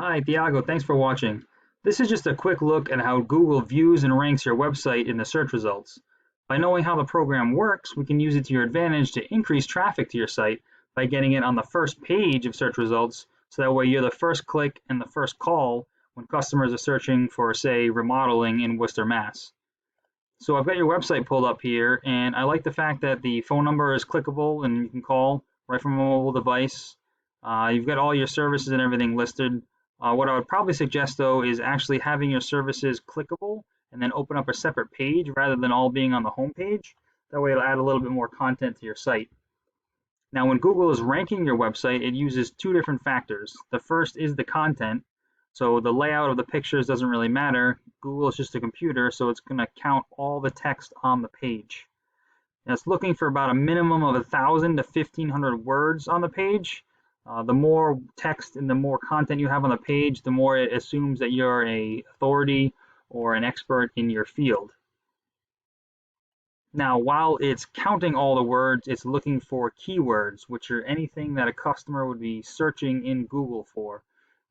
Hi, Thiago. Thanks for watching. This is just a quick look at how Google views and ranks your website in the search results. By knowing how the program works, we can use it to your advantage to increase traffic to your site by getting it on the first page of search results, so that way you're the first click and the first call when customers are searching for, say, remodeling in Worcester, Mass. So I've got your website pulled up here, and I like the fact that the phone number is clickable and you can call right from a mobile device. You've got all your services and everything listed. What I would probably suggest though is actually having your services clickable and then open up a separate page rather than all being on the home page. That way it'll add a little bit more content to your site. Now when Google is ranking your website, it uses two different factors. The first is the content. So the layout of the pictures doesn't really matter. Google is just a computer, so it's going to count all the text on the page. And it's looking for about a minimum of 1,000 to 1,500 words on the page. The more text and the more content you have on the page, the more it assumes that you're an authority or an expert in your field. Now, while it's counting all the words, it's looking for keywords, which are anything that a customer would be searching in Google for,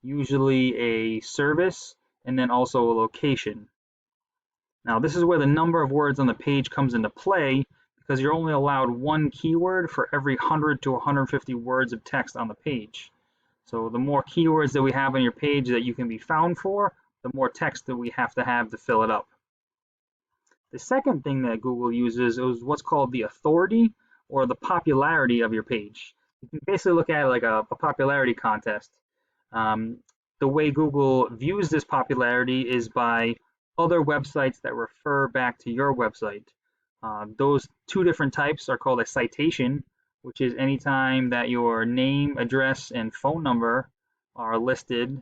usually a service and then also a location. Now, this is where the number of words on the page comes into play, because you're only allowed one keyword for every 100 to 150 words of text on the page. So the more keywords that we have on your page that you can be found for, the more text that we have to fill it up. The second thing that Google uses is what's called the authority or the popularity of your page. You can basically look at it like a popularity contest. The way Google views this popularity is by other websites that refer back to your website. Those two different types are called a citation, which is anytime that your name, address, and phone number are listed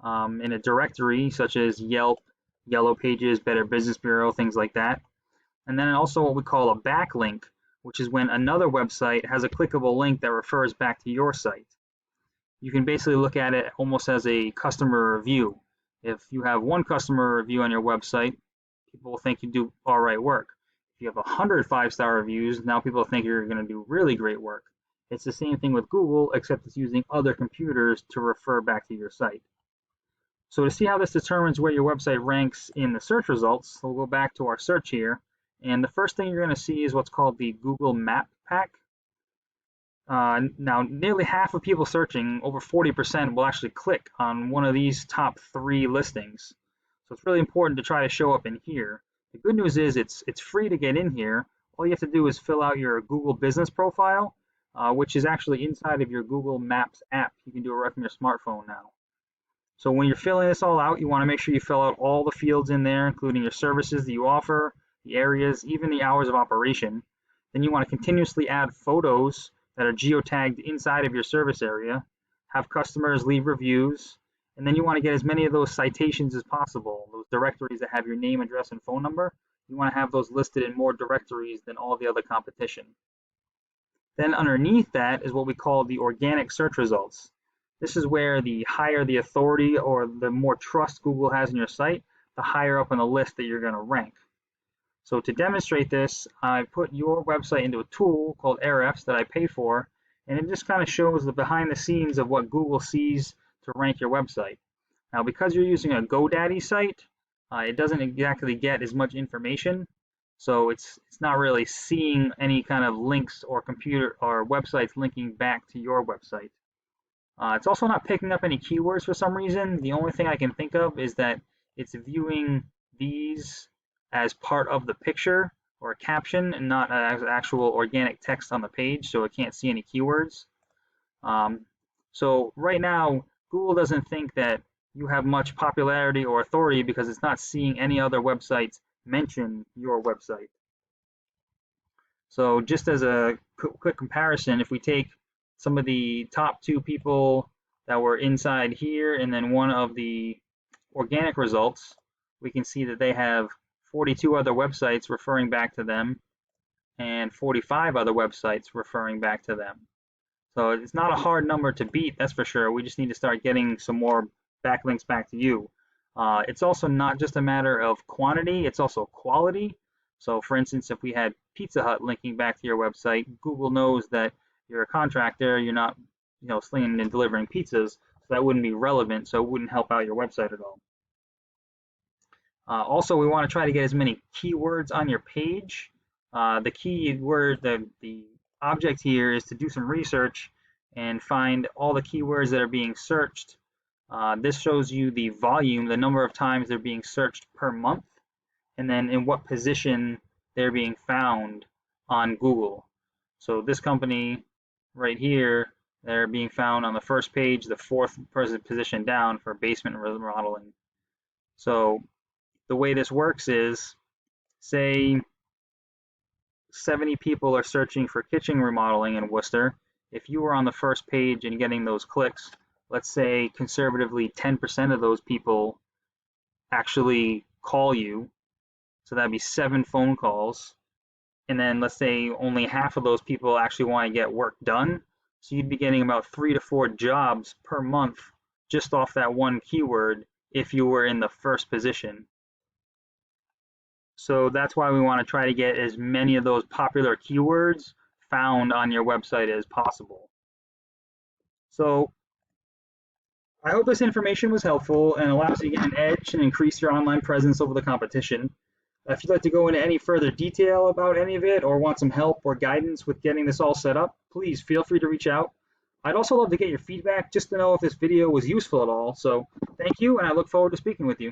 in a directory, such as Yelp, Yellow Pages, Better Business Bureau, things like that. And then also what we call a backlink, which is when another website has a clickable link that refers back to your site. You can basically look at it almost as a customer review. If you have one customer review on your website, people will think you do all right work. If you have 100 5-star reviews, now people think you're going to do really great work. It's the same thing with Google, except it's using other computers to refer back to your site. So to see how this determines where your website ranks in the search results, we'll go back to our search here. And the first thing you're going to see is what's called the Google Map Pack. Now, nearly half of people searching, over 40%, will actually click on one of these top 3 listings. So it's really important to try to show up in here. The good news is it's free to get in here. All you have to do is fill out your Google business profile, which is actually inside of your Google Maps app. You can do it right from your smartphone now. So when you're filling this all out, you want to make sure you fill out all the fields in there, including your services that you offer, the areas, even the hours of operation. Then you want to continuously add photos that are geotagged inside of your service area, have customers leave reviews, and then you want to get as many of those citations as possible, those directories that have your name, address, and phone number. You want to have those listed in more directories than all the other competition. Then underneath that is what we call the organic search results. This is where the higher the authority or the more trust Google has in your site, the higher up on the list that you're going to rank. So to demonstrate this, I put your website into a tool called Ahrefs that I pay for, and it just kind of shows the behind the scenes of what Google sees to rank your website. Now, because you're using a GoDaddy site, it doesn't exactly get as much information, so it's not really seeing any kind of links or computer or websites linking back to your website. It's also not picking up any keywords for some reason. The only thing I can think of is that it's viewing these as part of the picture or a caption and not as actual organic text on the page, so it can't see any keywords. So right now, Google doesn't think that you have much popularity or authority because it's not seeing any other websites mention your website. So just as a quick comparison, if we take some of the top 2 people that were inside here and then one of the organic results, we can see that they have 42 other websites referring back to them and 45 other websites referring back to them. So it's not a hard number to beat, that's for sure. We just need to start getting some more backlinks back to you. It's also not just a matter of quantity, it's also quality. So for instance, if we had Pizza Hut linking back to your website, Google knows that you're a contractor, you're not slinging and delivering pizzas, So that wouldn't be relevant, so it wouldn't help out your website at all. Also, we want to try to get as many keywords on your page. The keyword, the object here is to do some research and find all the keywords that are being searched. This shows you the volume, the number of times they're being searched per month, and then in what position they're being found on Google. So this company right here, they're being found on the first page, the fourth position down for basement remodeling. So the way this works is, say 70 people are searching for kitchen remodeling in Worcester. If you were on the first page and getting those clicks, let's say conservatively 10% of those people actually call you, so that'd be 7 phone calls. And then let's say only half of those people actually want to get work done. So you'd be getting about 3 to 4 jobs per month just off that one keyword if you were in the first position. So that's why we want to try to get as many of those popular keywords found on your website as possible. So I hope this information was helpful and allows you to get an edge and increase your online presence over the competition. If you'd like to go into any further detail about any of it or want some help or guidance with getting this all set up, please feel free to reach out. I'd also love to get your feedback just to know if this video was useful at all. So thank you, and I look forward to speaking with you.